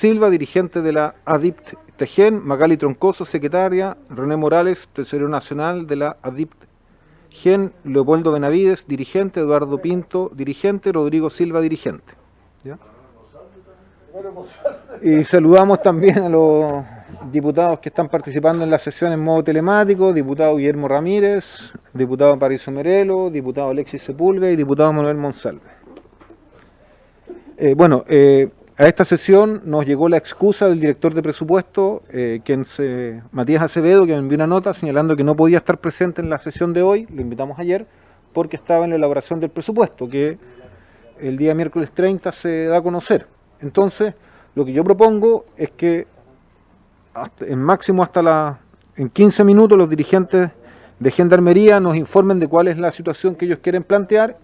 Silva, dirigente de la ADIPT TEGEN, Magali Troncoso, secretaria, René Morales, tesorero nacional de la ADIPT GEN, Leopoldo Benavides, dirigente, Eduardo Pinto, dirigente, Rodrigo Silva, dirigente. ¿Ya? Y saludamos también a los diputados que están participando en la sesión en modo telemático, diputado Guillermo Ramírez, diputado Pariso Merelo, diputado Alexis Sepúlveda y diputado Manuel Monsalve. A esta sesión nos llegó la excusa del director de presupuesto, Matías Acevedo, que me envió una nota señalando que no podía estar presente en la sesión de hoy, lo invitamos ayer, porque estaba en la elaboración del presupuesto, que el día miércoles 30 se da a conocer. Entonces, lo que yo propongo es que en 15 minutos los dirigentes de Gendarmería nos informen de cuál es la situación que ellos quieren plantear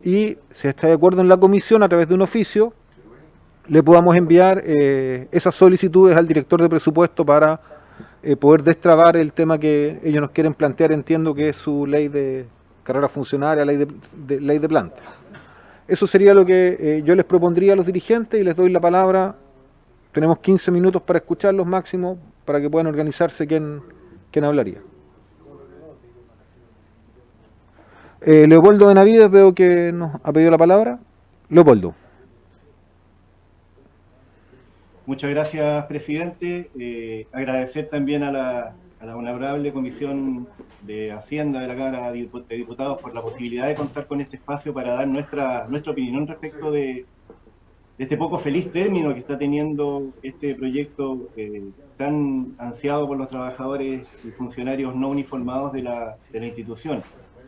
y si está de acuerdo en la comisión a través de un oficio le podamos enviar esas solicitudes al director de presupuesto para poder destrabar el tema que ellos nos quieren plantear. Entiendo que es su ley de carrera funcionaria, ley de planta. Eso sería lo que yo les propondría a los dirigentes y les doy la palabra. Tenemos 15 minutos para escucharlos máximo, para que puedan organizarse quién hablaría. Leopoldo Benavides, veo que nos ha pedido la palabra. Leopoldo. Muchas gracias, presidente. Agradecer también a la honorable Comisión de Hacienda de la Cámara de Diputados por la posibilidad de contar con este espacio para dar nuestra opinión respecto de este poco feliz término que está teniendo este proyecto tan ansiado por los trabajadores y funcionarios no uniformados de la institución.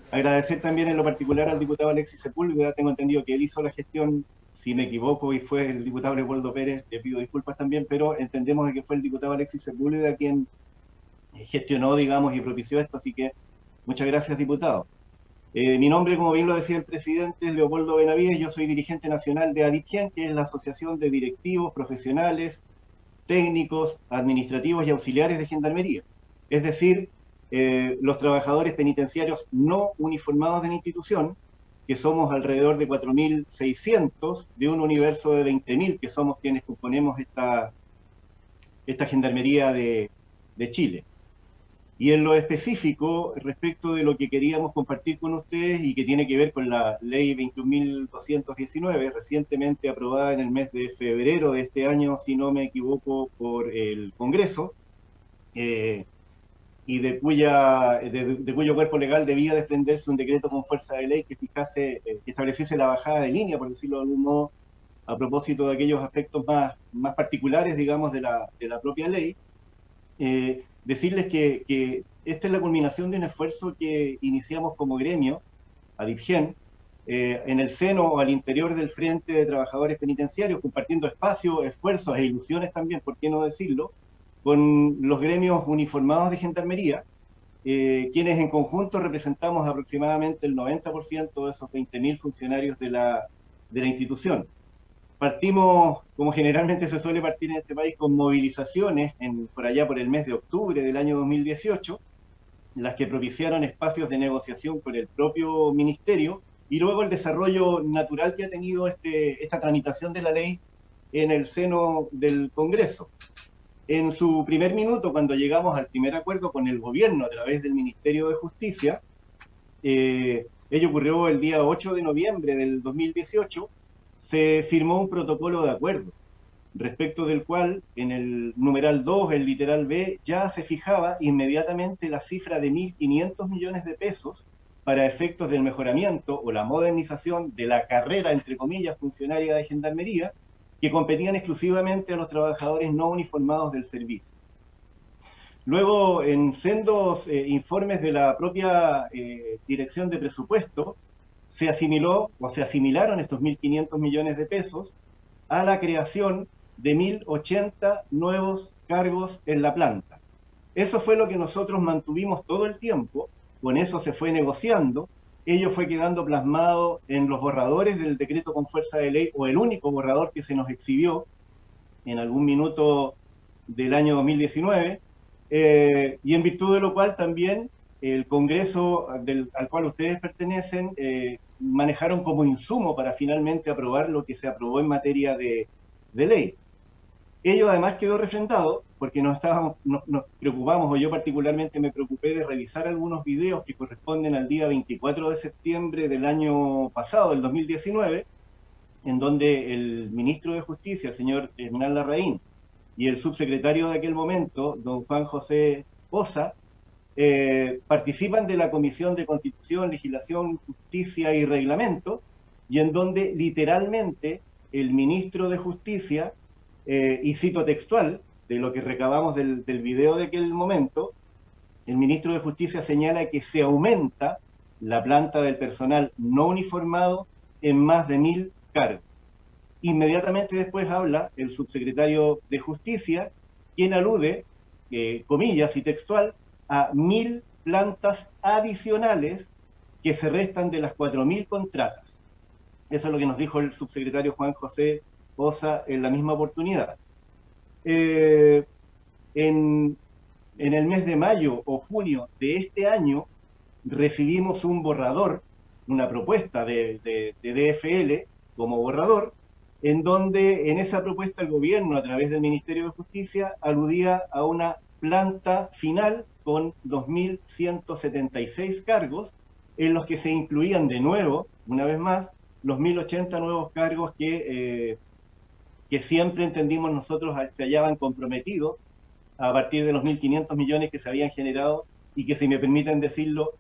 Agradecer también en lo particular al diputado Alexis Sepúlveda. Tengo entendido que él hizo la gestión, si me equivoco, y fue el diputado Leopoldo Pérez, le pido disculpas también, pero entendemos de que fue el diputado Alexis Sepúlveda quien gestionó, digamos, y propició esto, así que muchas gracias, diputado. Mi nombre, como bien lo decía el presidente, es Leopoldo Benavides. Yo soy dirigente nacional de ADIPGEN, que es la Asociación de Directivos, Profesionales, Técnicos, Administrativos y Auxiliares de Gendarmería. Es decir, los trabajadores penitenciarios no uniformados de la institución, que somos alrededor de 4.600 de un universo de 20.000, que somos quienes componemos esta Gendarmería de Chile. Y en lo específico, respecto de lo que queríamos compartir con ustedes y que tiene que ver con la ley 21.219, recientemente aprobada en el mes de febrero de este año, si no me equivoco, por el Congreso, y de cuyo cuerpo legal debía desprenderse un decreto con fuerza de ley que fijase, que estableciese la bajada de línea, por decirlo de algún modo, a propósito de aquellos aspectos más particulares, digamos, de la propia ley. Decirles que esta es la culminación de un esfuerzo que iniciamos como gremio, ADIPGEN, en el seno o al interior del Frente de Trabajadores Penitenciarios, compartiendo espacios, esfuerzos e ilusiones también, por qué no decirlo, con los gremios uniformados de Gendarmería, quienes en conjunto representamos aproximadamente el 90% de esos 20.000 funcionarios de la institución. Partimos, como generalmente se suele partir en este país, con movilizaciones por allá por el mes de octubre del año 2018, las que propiciaron espacios de negociación con el propio ministerio, y luego el desarrollo natural que ha tenido esta tramitación de la ley en el seno del Congreso. En su primer minuto, cuando llegamos al primer acuerdo con el gobierno a través del Ministerio de Justicia, ello ocurrió el día 8 de noviembre del 2018, se firmó un protocolo de acuerdo, respecto del cual en el numeral 2, el literal B, ya se fijaba inmediatamente la cifra de 1.500 millones de pesos para efectos del mejoramiento o la modernización de la carrera, entre comillas, funcionaria de Gendarmería, que competían exclusivamente a los trabajadores no uniformados del servicio. Luego, en sendos informes de la propia Dirección de Presupuesto, se asimiló o se asimilaron estos 1.500 millones de pesos a la creación de 1.080 nuevos cargos en la planta. Eso fue lo que nosotros mantuvimos todo el tiempo, con eso se fue negociando, ello fue quedando plasmado en los borradores del decreto con fuerza de ley, o el único borrador que se nos exhibió en algún minuto del año 2019, y en virtud de lo cual también el Congreso al cual ustedes pertenecen manejaron como insumo para finalmente aprobar lo que se aprobó en materia de ley. Ello además quedó refrendado porque nos preocupamos, o yo particularmente me preocupé de revisar algunos videos que corresponden al día 24 de septiembre del año pasado, del 2019, en donde el ministro de Justicia, el señor Hernán Larraín, y el subsecretario de aquel momento, don Juan José Poza, participan de la Comisión de Constitución, Legislación, Justicia y Reglamento, y en donde literalmente el ministro de Justicia, y cito textual, de lo que recabamos del video de aquel momento, el ministro de Justicia señala que se aumenta la planta del personal no uniformado en más de 1000 cargos. Inmediatamente después habla el subsecretario de Justicia, quien alude, comillas y textual, a 1000 plantas adicionales que se restan de las 4000 contratas. Eso es lo que nos dijo el subsecretario Juan José Poza en la misma oportunidad. En el mes de mayo o junio de este año recibimos un borrador, una propuesta de DFL como borrador, en donde en esa propuesta el gobierno, a través del Ministerio de Justicia, aludía a una planta final con 2176 cargos, en los que se incluían de nuevo, una vez más, los 1080 nuevos cargos que siempre entendimos nosotros se hallaban comprometidos a partir de los 1.500 millones que se habían generado y que, si me permiten decirlo,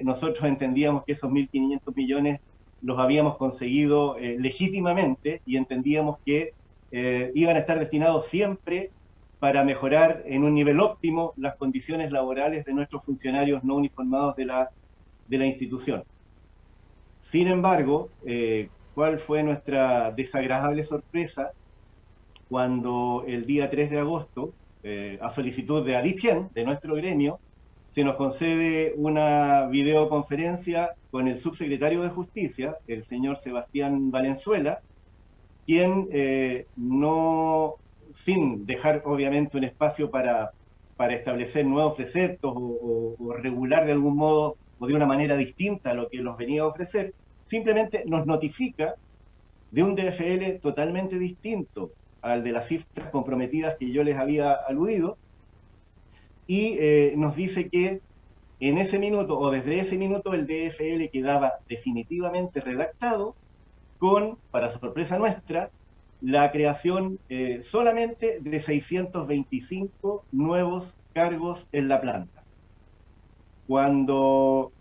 nosotros entendíamos que esos 1.500 millones los habíamos conseguido legítimamente, y entendíamos que iban a estar destinados siempre para mejorar en un nivel óptimo las condiciones laborales de nuestros funcionarios no uniformados de la institución. Sin embargo, ¿cuál fue nuestra desagradable sorpresa cuando el día 3 de agosto, a solicitud de Adipien, de nuestro gremio, se nos concede una videoconferencia con el subsecretario de Justicia, el señor Sebastián Valenzuela, quien sin dejar obviamente un espacio para establecer nuevos preceptos o regular de algún modo o de una manera distinta a lo que nos venía a ofrecer, simplemente nos notifica de un DFL totalmente distinto al de las cifras comprometidas que yo les había aludido, y nos dice que en ese minuto, o desde ese minuto, el DFL quedaba definitivamente redactado con, para sorpresa nuestra, la creación solamente de 625 nuevos cargos en la planta. Cuando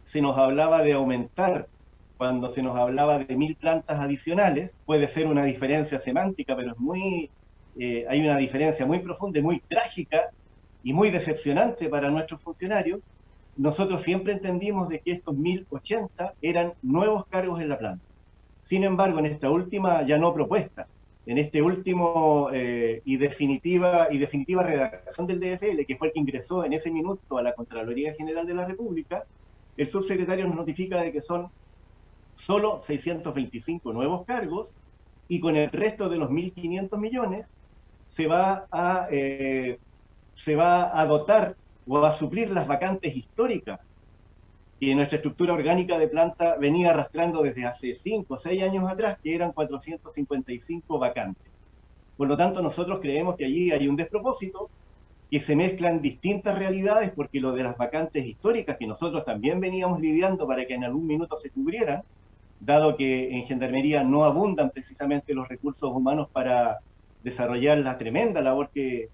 se nos hablaba de aumentar, cuando se nos hablaba de 1000 plantas adicionales, puede ser una diferencia semántica, pero hay una diferencia muy profunda y muy trágica y muy decepcionante para nuestros funcionarios. Nosotros siempre entendimos de que estos 1080 eran nuevos cargos en la planta. Sin embargo, en esta última ya no propuesta, en este último y definitiva redacción del DFL, que fue el que ingresó en ese minuto a la Contraloría General de la República, el subsecretario nos notifica de que son solo 625 nuevos cargos, y con el resto de los 1.500 millones se va a dotar o a suplir las vacantes históricas que nuestra estructura orgánica de planta venía arrastrando desde hace 5 o 6 años atrás, que eran 455 vacantes. Por lo tanto, nosotros creemos que allí hay un despropósito, que se mezclan distintas realidades, porque lo de las vacantes históricas, que nosotros también veníamos lidiando para que en algún minuto se cubrieran, dado que en Gendarmería no abundan precisamente los recursos humanos para desarrollar la tremenda labor que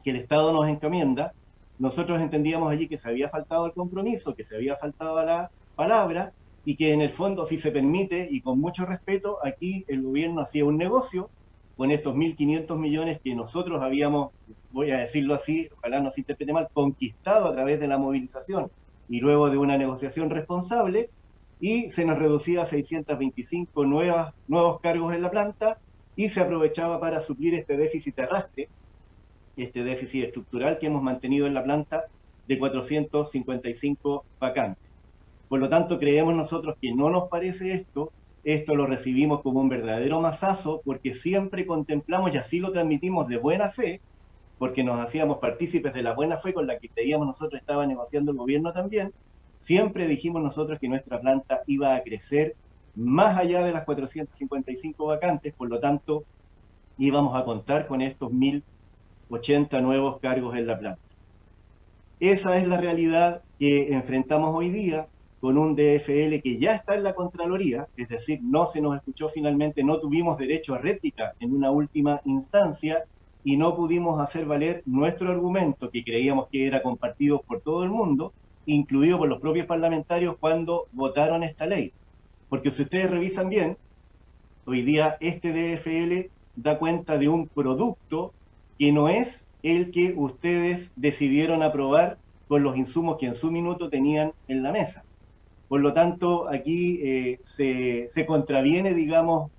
el Estado nos encomienda, nosotros entendíamos allí que se había faltado el compromiso, que se había faltado la palabra, y que en el fondo, si se permite, y con mucho respeto, aquí el gobierno hacía un negocio con estos 1.500 millones que nosotros habíamos, voy a decirlo así, ojalá no se interprete mal, conquistado a través de la movilización y luego de una negociación responsable, y se nos reducía a 625 nuevos cargos en la planta, y se aprovechaba para suplir este déficit de arrastre, este déficit estructural que hemos mantenido en la planta de 455 vacantes. Por lo tanto, creemos nosotros que no nos parece esto lo recibimos como un verdadero mazazo, porque siempre contemplamos, y así lo transmitimos de buena fe, porque nos hacíamos partícipes de la buena fe con la que creíamos nosotros estaba negociando el gobierno también, siempre dijimos nosotros que nuestra planta iba a crecer más allá de las 455 vacantes. Por lo tanto, íbamos a contar con estos 1080 nuevos cargos en la planta. Esa es la realidad que enfrentamos hoy día con un DFL que ya está en la Contraloría, es decir, no se nos escuchó finalmente, no tuvimos derecho a réplica en una última instancia y no pudimos hacer valer nuestro argumento, que creíamos que era compartido por todo el mundo, incluido por los propios parlamentarios cuando votaron esta ley. Porque si ustedes revisan bien, hoy día este DFL da cuenta de un producto que no es el que ustedes decidieron aprobar con los insumos que en su minuto tenían en la mesa. Por lo tanto, aquí se contraviene, digamos,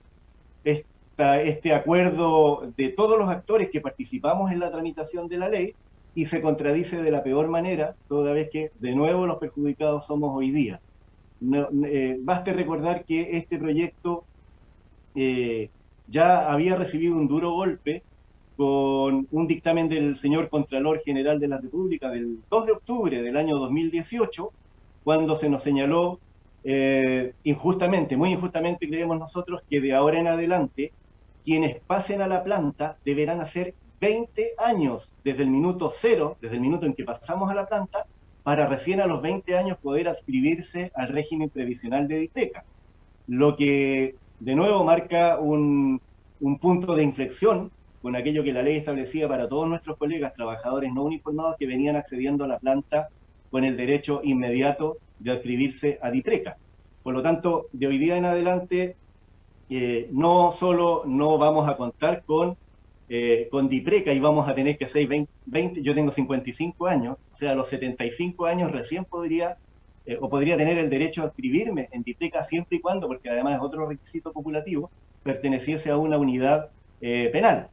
este acuerdo de todos los actores que participamos en la tramitación de la ley y se contradice de la peor manera, toda vez que de nuevo los perjudicados somos hoy día. Baste recordar que este proyecto ya había recibido un duro golpe con un dictamen del señor Contralor General de la República del 2 de octubre del año 2018, cuando se nos señaló injustamente, muy injustamente creemos nosotros, que de ahora en adelante quienes pasen a la planta deberán hacer 20 años desde el minuto cero, desde el minuto en que pasamos a la planta, para recién a los 20 años poder adscribirse al régimen previsional de DIPRECA. Lo que de nuevo marca un punto de inflexión con aquello que la ley establecía para todos nuestros colegas trabajadores no uniformados que venían accediendo a la planta con el derecho inmediato de adscribirse a DIPRECA. Por lo tanto, de hoy día en adelante, no solo no vamos a contar con DIPRECA y vamos a tener que hacer 20, yo tengo 55 años, o sea, a los 75 años recién podría tener el derecho a adscribirme en DIPRECA siempre y cuando, porque además es otro requisito populativo, perteneciese a una unidad penal.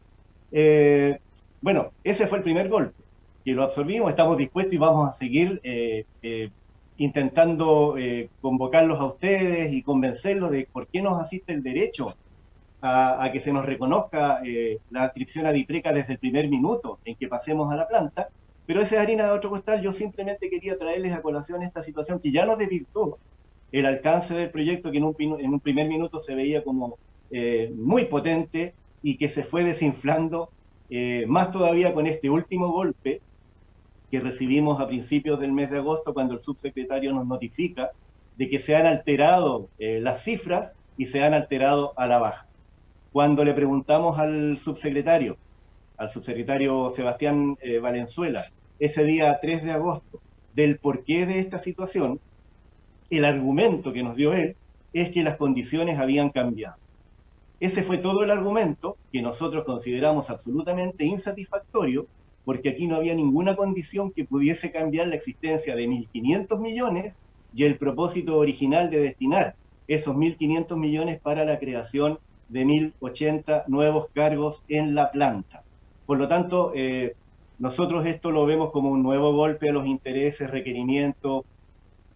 Bueno, ese fue el primer golpe, que lo absorbimos, estamos dispuestos y vamos a seguir intentando convocarlos a ustedes y convencerlos de por qué nos asiste el derecho a que se nos reconozca la adscripción a DIPRECA desde el primer minuto en que pasemos a la planta, pero esa es harina de otro costal. Yo simplemente quería traerles a colación esta situación que ya nos desvirtuó el alcance del proyecto, que en un primer minuto se veía como muy potente y que se fue desinflando más todavía con este último golpe que recibimos a principios del mes de agosto, cuando el subsecretario nos notifica de que se han alterado las cifras y se han alterado a la baja. Cuando le preguntamos al subsecretario Sebastián Valenzuela, ese día 3 de agosto, del porqué de esta situación, el argumento que nos dio él es que las condiciones habían cambiado. Ese fue todo el argumento que nosotros consideramos absolutamente insatisfactorio, porque aquí no había ninguna condición que pudiese cambiar la existencia de 1.500 millones y el propósito original de destinar esos 1.500 millones para la creación de 1.080 nuevos cargos en la planta. Por lo tanto, nosotros esto lo vemos como un nuevo golpe a los intereses, requerimientos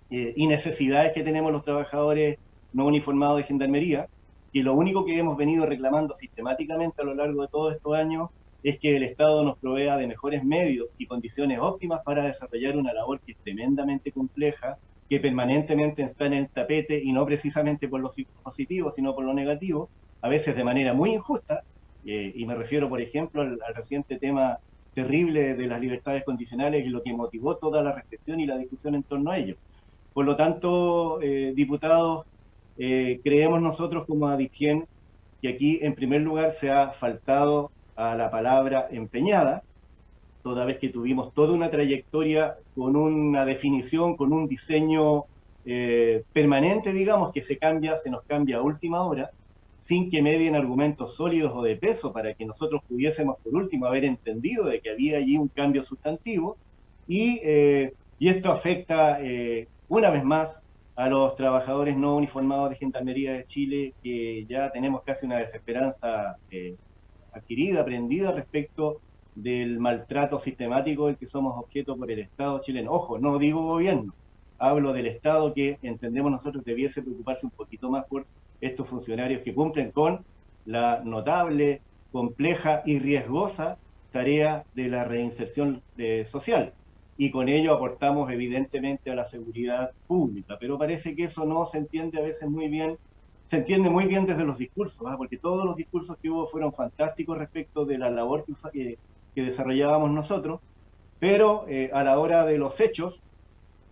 y necesidades que tenemos los trabajadores no uniformados de Gendarmería, y lo único que hemos venido reclamando sistemáticamente a lo largo de todos estos años es que el Estado nos provea de mejores medios y condiciones óptimas para desarrollar una labor que es tremendamente compleja, que permanentemente está en el tapete, y no precisamente por lo positivo, sino por lo negativo, a veces de manera muy injusta, y me refiero, por ejemplo, al reciente tema terrible de las libertades condicionales y lo que motivó toda la reflexión y la discusión en torno a ello. Por lo tanto, diputados, creemos nosotros como ADIPGEN que aquí en primer lugar se ha faltado a la palabra empeñada, toda vez que tuvimos toda una trayectoria con una definición, con un diseño permanente, digamos, que se nos cambia a última hora, sin que medien argumentos sólidos o de peso para que nosotros pudiésemos por último haber entendido de que había allí un cambio sustantivo, y esto afecta una vez más a los trabajadores no uniformados de Gendarmería de Chile, que ya tenemos casi una desesperanza adquirida, aprendida respecto del maltrato sistemático del que somos objeto por el Estado chileno. Ojo, no digo gobierno, hablo del Estado, que entendemos nosotros debiese preocuparse un poquito más por estos funcionarios que cumplen con la notable, compleja y riesgosa tarea de la reinserción social. Y con ello aportamos evidentemente a la seguridad pública, pero parece que eso no se entiende a veces muy bien se entiende muy bien desde los discursos, ¿eh? Porque todos los discursos que hubo fueron fantásticos respecto de la labor que desarrollábamos nosotros, pero a la hora de los hechos,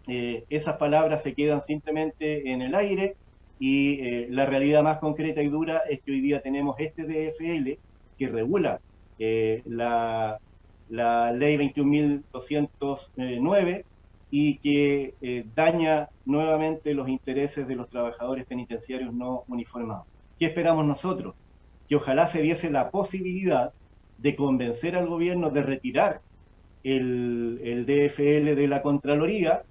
esas palabras se quedan simplemente en el aire y la realidad más concreta y dura es que hoy día tenemos este DFL que regula la ley 21.209 y que daña nuevamente los intereses de los trabajadores penitenciarios no uniformados. ¿Qué esperamos nosotros? Que ojalá se diese la posibilidad de convencer al gobierno de retirar el DFL de la Contraloría,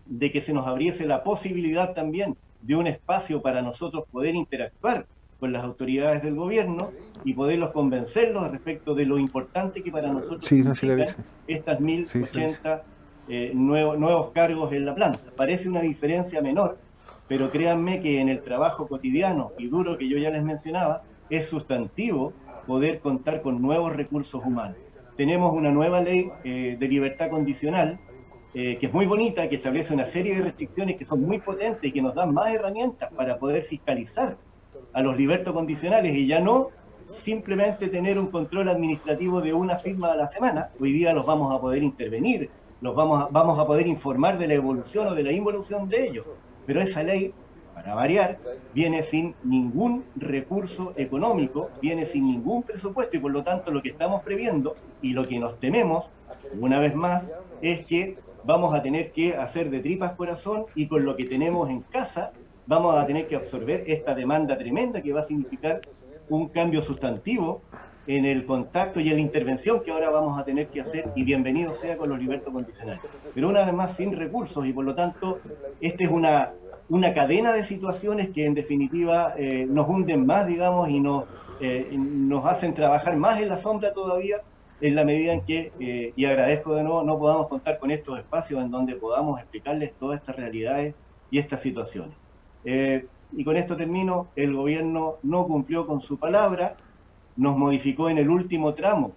de que se nos abriese la posibilidad también de un espacio para nosotros poder interactuar con las autoridades del gobierno y poderlos convencerlos respecto de lo importante que para nosotros significan estas 1.080 nuevos cargos en la planta. Parece una diferencia menor, pero créanme que en el trabajo cotidiano y duro que yo ya les mencionaba, es sustantivo poder contar con nuevos recursos humanos. Tenemos una nueva ley de libertad condicional, que es muy bonita, que establece una serie de restricciones que son muy potentes y que nos dan más herramientas para poder fiscalizar a los libertos condicionales y ya no simplemente tener un control administrativo de una firma a la semana. Hoy día los vamos a poder intervenir, vamos a poder informar de la evolución o de la involución de ellos. Pero esa ley, para variar, viene sin ningún recurso económico, viene sin ningún presupuesto y por lo tanto lo que estamos previendo y lo que nos tememos, una vez más, es que vamos a tener que hacer de tripas corazón y con lo que tenemos en casa vamos a tener que absorber esta demanda tremenda que va a significar un cambio sustantivo en el contacto y en la intervención que ahora vamos a tener que hacer, y bienvenido sea con los libertos condicionales. Pero una vez más sin recursos y por lo tanto esta es una cadena de situaciones que en definitiva nos hunden más, digamos, y nos hacen trabajar más en la sombra todavía, en la medida en que, y agradezco de nuevo, no podamos contar con estos espacios en donde podamos explicarles todas estas realidades y estas situaciones. Y con esto termino. El gobierno no cumplió con su palabra, nos modificó en el último tramo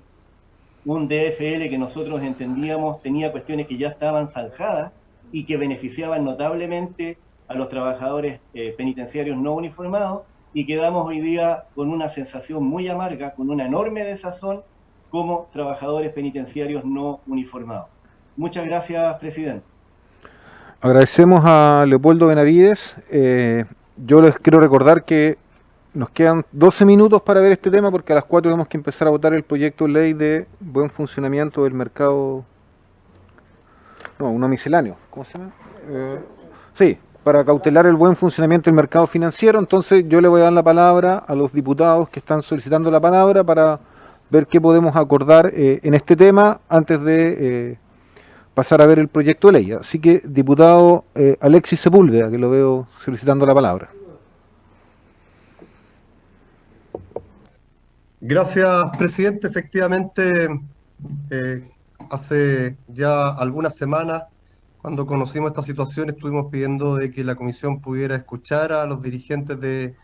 un DFL que nosotros entendíamos tenía cuestiones que ya estaban zanjadas y que beneficiaban notablemente a los trabajadores penitenciarios no uniformados, y quedamos hoy día con una sensación muy amarga, con una enorme desazón como trabajadores penitenciarios no uniformados. Muchas gracias, presidente. Agradecemos a Leopoldo Benavides. Yo les quiero recordar que nos quedan 12 minutos para ver este tema, porque a las 4 tenemos que empezar a votar el proyecto de ley de buen funcionamiento del mercado. No, uno misceláneo. ¿Cómo se llama? Sí, para cautelar el buen funcionamiento del mercado financiero. Entonces yo le voy a dar la palabra a los diputados que están solicitando la palabra para ver qué podemos acordar en este tema antes de pasar a ver el proyecto de ley. Así que, diputado Alexis Sepúlveda, que lo veo solicitando la palabra. Gracias, presidente. Efectivamente, hace ya algunas semanas, cuando conocimos esta situación, estuvimos pidiendo de que la comisión pudiera escuchar a los dirigentes de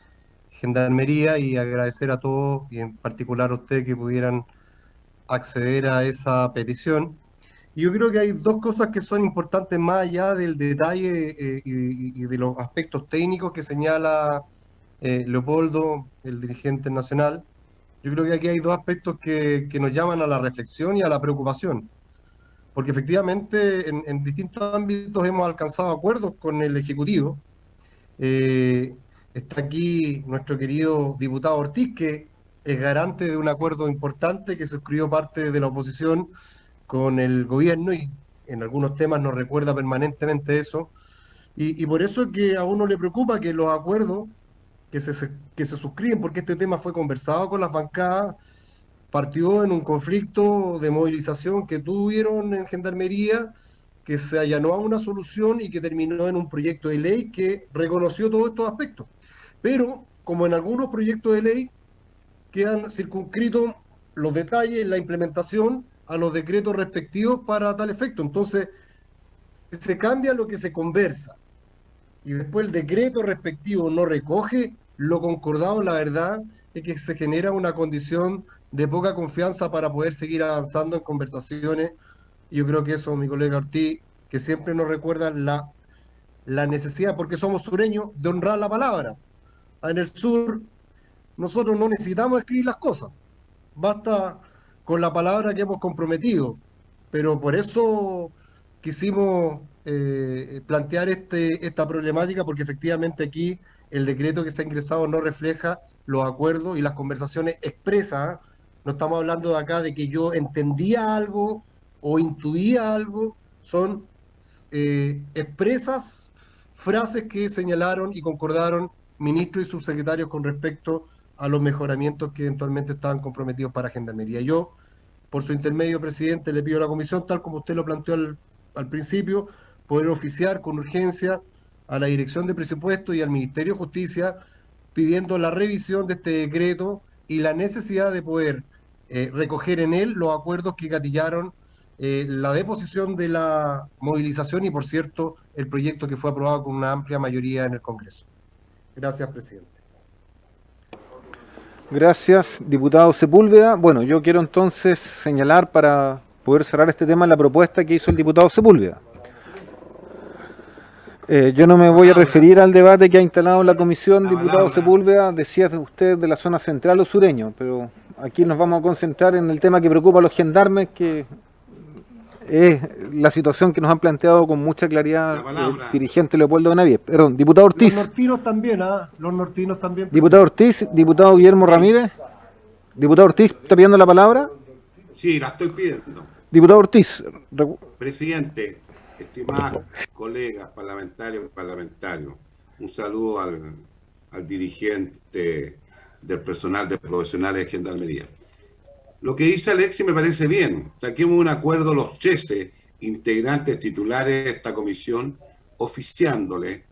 Gendarmería y agradecer a todos, y en particular a usted, que pudieran acceder a esa petición. Y yo creo que hay dos cosas que son importantes más allá del detalle y de los aspectos técnicos que señala Leopoldo, el dirigente nacional. Yo creo que aquí hay dos aspectos que nos llaman a la reflexión y a la preocupación, porque efectivamente en distintos ámbitos hemos alcanzado acuerdos con el Ejecutivo. Está aquí nuestro querido diputado Ortiz, que es garante de un acuerdo importante que suscribió parte de la oposición con el gobierno, y en algunos temas nos recuerda permanentemente eso. Y por eso es que a uno le preocupa que los acuerdos que se suscriben, porque este tema fue conversado con las bancadas, partió en un conflicto de movilización que tuvieron en Gendarmería, que se allanó a una solución y que terminó en un proyecto de ley que reconoció todos estos aspectos. Pero, como en algunos proyectos de ley, quedan circunscritos los detalles, la implementación, a los decretos respectivos para tal efecto. Entonces, se cambia lo que se conversa y después el decreto respectivo no recoge lo concordado, la verdad es que se genera una condición de poca confianza para poder seguir avanzando en conversaciones. Y yo creo que eso, mi colega Ortiz, que siempre nos recuerda la necesidad, porque somos sureños, de honrar la palabra. en el sur, nosotros no necesitamos escribir las cosas, basta con la palabra que hemos comprometido, pero por eso quisimos plantear esta problemática, porque efectivamente aquí el decreto que se ha ingresado no refleja los acuerdos y las conversaciones expresas. No estamos hablando de acá de que yo entendía algo o intuía algo, son expresas frases que señalaron y concordaron ministros y subsecretarios con respecto a los mejoramientos que eventualmente estaban comprometidos para Gendarmería. Yo, por su intermedio, presidente, le pido a la comisión, tal como usted lo planteó al principio, poder oficiar con urgencia a la Dirección de Presupuesto y al Ministerio de Justicia pidiendo la revisión de este decreto y la necesidad de poder recoger en él los acuerdos que gatillaron la deposición de la movilización y, por cierto, el proyecto que fue aprobado con una amplia mayoría en el Congreso. Gracias, presidente. Gracias, diputado Sepúlveda. Bueno, yo quiero entonces señalar para poder cerrar este tema la propuesta que hizo el diputado Sepúlveda. Yo no me voy a referir al debate que ha instalado la comisión, diputado Sepúlveda. Decía usted de la zona central o sureño, pero aquí nos vamos a concentrar en el tema que preocupa a los gendarmes, que es la situación que nos han planteado con mucha claridad el dirigente Leopoldo Benavides. Perdón, diputado Ortiz. Los nortinos también, Los nortinos también. Diputado Ortiz, diputado Guillermo Ramírez. Diputado Ortiz, ¿está pidiendo la palabra? Sí, la estoy pidiendo. Diputado Ortiz. Presidente, estimados colegas parlamentarios, un saludo al dirigente del personal de profesionales de Gendarmería. Lo que dice Alexis me parece bien. Saquemos un acuerdo los 13 integrantes titulares de esta comisión, oficiándole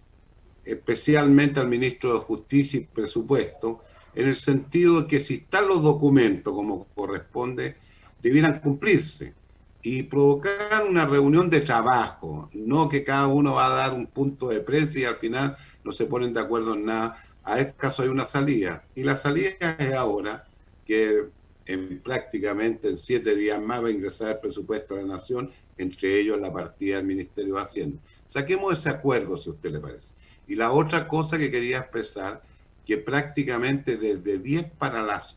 especialmente al ministro de Justicia y Presupuesto, en el sentido de que si están los documentos como corresponde, debieran cumplirse y provocar una reunión de trabajo, no que cada uno va a dar un punto de prensa y al final no se ponen de acuerdo en nada. A este caso hay una salida, y la salida es ahora que prácticamente en 7 días más va a ingresar el presupuesto de la Nación, entre ellos la partida del Ministerio de Hacienda. Saquemos ese acuerdo, si a usted le parece. Y la otra cosa que quería expresar, que prácticamente desde 10 para las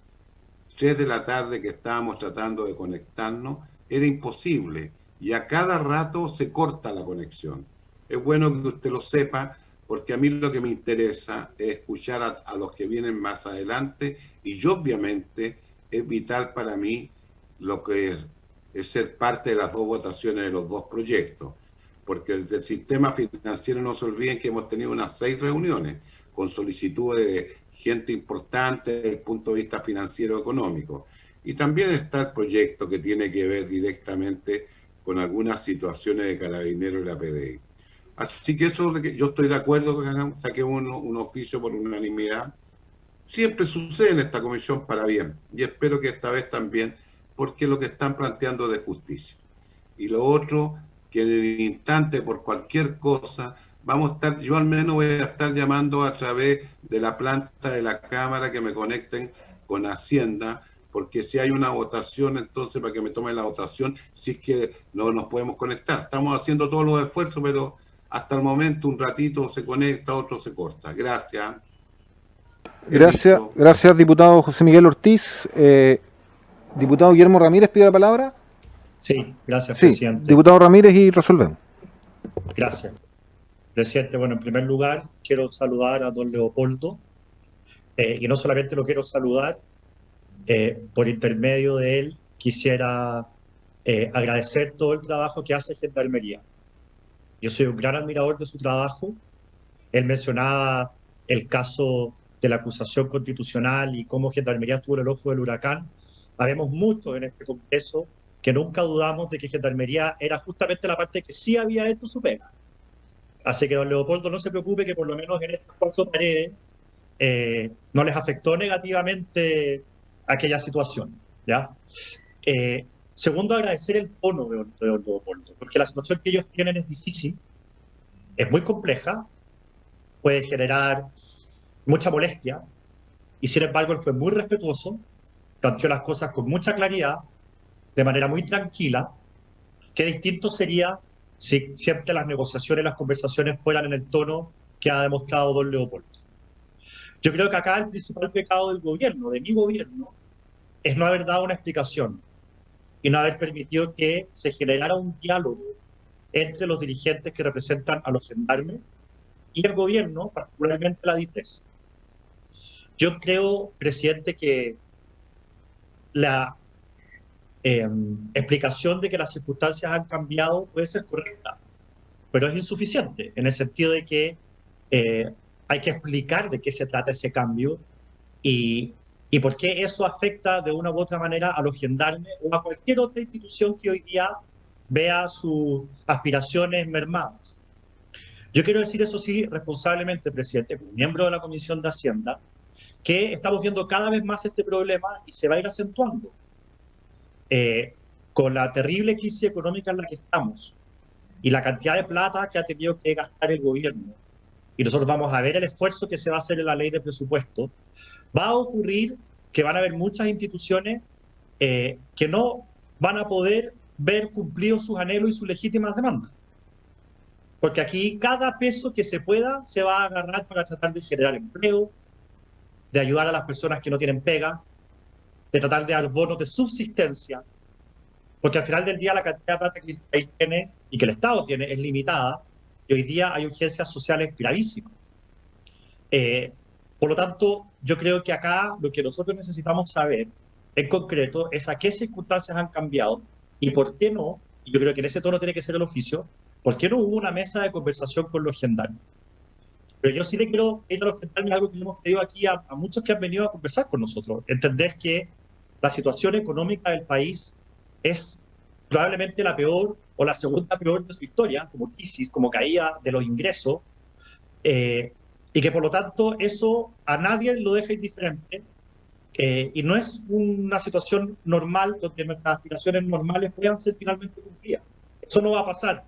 3 de la tarde que estábamos tratando de conectarnos, era imposible, y a cada rato se corta la conexión. Es bueno que usted lo sepa, porque a mí lo que me interesa es escuchar a los que vienen más adelante, y obviamente es vital para mí lo que es ser parte de las dos votaciones de los dos proyectos, porque del sistema financiero no se olviden que hemos tenido unas 6 reuniones con solicitudes de gente importante desde el punto de vista financiero económico, y también está el proyecto que tiene que ver directamente con algunas situaciones de Carabineros y la PDI. Así que eso es lo que yo estoy de acuerdo con que saquemos un oficio por unanimidad. Siempre sucede en esta comisión para bien, y espero que esta vez también, porque lo que están planteando es de justicia. Y lo otro, que en el instante, por cualquier cosa, vamos a estar, yo al menos voy a estar llamando a través de la planta de la Cámara que me conecten con Hacienda, porque si hay una votación, entonces para que me tomen la votación, si es que no nos podemos conectar. Estamos haciendo todos los esfuerzos, pero hasta el momento un ratito se conecta, otro se corta. Gracias. Gracias, diputado José Miguel Ortiz. Diputado Guillermo Ramírez, ¿pide la palabra? Sí, gracias, presidente. Diputado Ramírez, y resolvemos. Gracias. Presidente, bueno, en primer lugar, quiero saludar a don Leopoldo, y no solamente lo quiero saludar, por intermedio de él, quisiera agradecer todo el trabajo que hace Gendarmería. Yo soy un gran admirador de su trabajo. Él mencionaba el caso de la acusación constitucional y cómo Gendarmería estuvo en el ojo del huracán. Habemos muchos en este Congreso que nunca dudamos de que Gendarmería era justamente la parte que sí había hecho su pega. Así que don Leopoldo, no se preocupe, que por lo menos en estas 4 paredes no les afectó negativamente aquella situación, ¿ya? Segundo, agradecer el tono de don Leopoldo, porque la situación que ellos tienen es difícil, es muy compleja, puede generar mucha molestia, y sin embargo él fue muy respetuoso, planteó las cosas con mucha claridad, de manera muy tranquila. Qué distinto sería si siempre las negociaciones, las conversaciones fueran en el tono que ha demostrado don Leopoldo. Yo creo que acá el principal pecado del gobierno, de mi gobierno, es no haber dado una explicación y no haber permitido que se generara un diálogo entre los dirigentes que representan a los gendarmes y el gobierno, particularmente la DITES. Yo creo, presidente, que la explicación de que las circunstancias han cambiado puede ser correcta, pero es insuficiente, en el sentido de que hay que explicar de qué se trata ese cambio y por qué eso afecta de una u otra manera a los gendarmes o a cualquier otra institución que hoy día vea sus aspiraciones mermadas. Yo quiero decir eso sí responsablemente, presidente, como miembro de la Comisión de Hacienda, que estamos viendo cada vez más este problema y se va a ir acentuando. Con la terrible crisis económica en la que estamos y la cantidad de plata que ha tenido que gastar el gobierno, y nosotros vamos a ver el esfuerzo que se va a hacer en la ley de presupuesto, va a ocurrir que van a haber muchas instituciones que no van a poder ver cumplidos sus anhelos y sus legítimas demandas. Porque aquí cada peso que se pueda se va a agarrar para tratar de generar empleo, de ayudar a las personas que no tienen pega, de tratar de dar bonos de subsistencia, porque al final del día la cantidad de plata que el país tiene y que el Estado tiene es limitada, y hoy día hay urgencias sociales gravísimas. Por lo tanto, yo creo que acá lo que nosotros necesitamos saber en concreto es a qué circunstancias han cambiado y por qué no, y yo creo que en ese tono tiene que ser el oficio, por qué no hubo una mesa de conversación con los gendarmes. Pero yo sí le quiero pedir a los gendarmes algo que le hemos pedido aquí a muchos que han venido a conversar con nosotros, entender que la situación económica del país es probablemente la peor o la segunda peor de su historia, como crisis, como caída de los ingresos, y que por lo tanto eso a nadie lo deja indiferente, y no es una situación normal donde nuestras aspiraciones normales puedan ser finalmente cumplidas. Eso no va a pasar,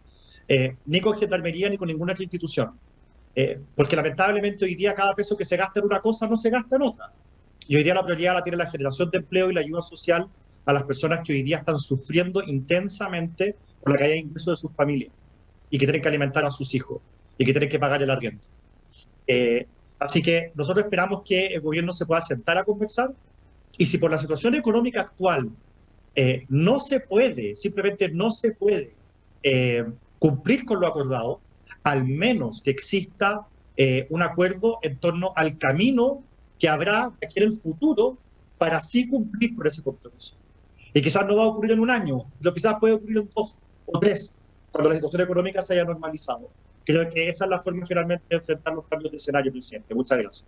ni con Gendarmería ni con ninguna otra institución, porque lamentablemente hoy día cada peso que se gasta en una cosa no se gasta en otra. Y hoy día la prioridad la tiene la generación de empleo y la ayuda social a las personas que hoy día están sufriendo intensamente por la caída de ingresos de sus familias y que tienen que alimentar a sus hijos y que tienen que pagar el arriendo. Así que nosotros esperamos que el gobierno se pueda sentar a conversar y si por la situación económica actual no se puede, simplemente no se puede cumplir con lo acordado, al menos que exista un acuerdo en torno al camino que habrá aquí en el futuro para así cumplir con ese compromiso. Y quizás no va a ocurrir en un año, pero quizás puede ocurrir en 2 o 3, cuando la situación económica se haya normalizado. Creo que esa es la forma generalmente de enfrentar los cambios de escenario, presidente. Muchas gracias.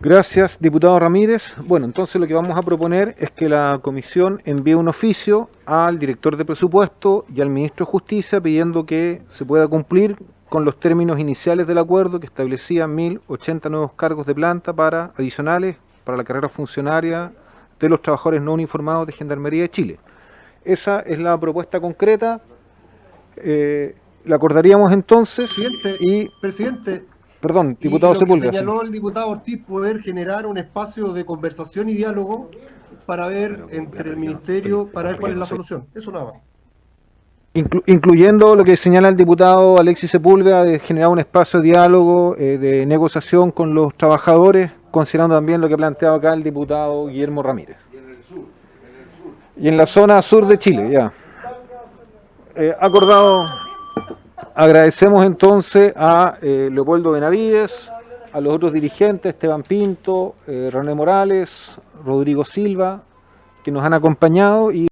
Gracias, diputado Ramírez. Bueno, entonces lo que vamos a proponer es que la comisión envíe un oficio al director de presupuesto y al ministro de Justicia pidiendo que se pueda cumplir con los términos iniciales del acuerdo que establecían 1.080 nuevos cargos de planta adicionales para la carrera funcionaria de los trabajadores no uniformados de Gendarmería de Chile. Esa es la propuesta concreta. La acordaríamos entonces. Presidente, perdón, diputado Sepúlveda. Señaló el diputado Ortiz poder generar un espacio de conversación y diálogo para ver entre el ministerio, para ver cuál es la solución. Eso nada más. Incluyendo lo que señala el diputado Alexis Sepúlveda de generar un espacio de diálogo, de negociación con los trabajadores, considerando también lo que ha planteado acá el diputado Guillermo Ramírez. Y en la zona sur de Chile, ya. Acordado. Agradecemos entonces a Leopoldo Benavides, a los otros dirigentes, Esteban Pinto, René Morales, Rodrigo Silva, que nos han acompañado y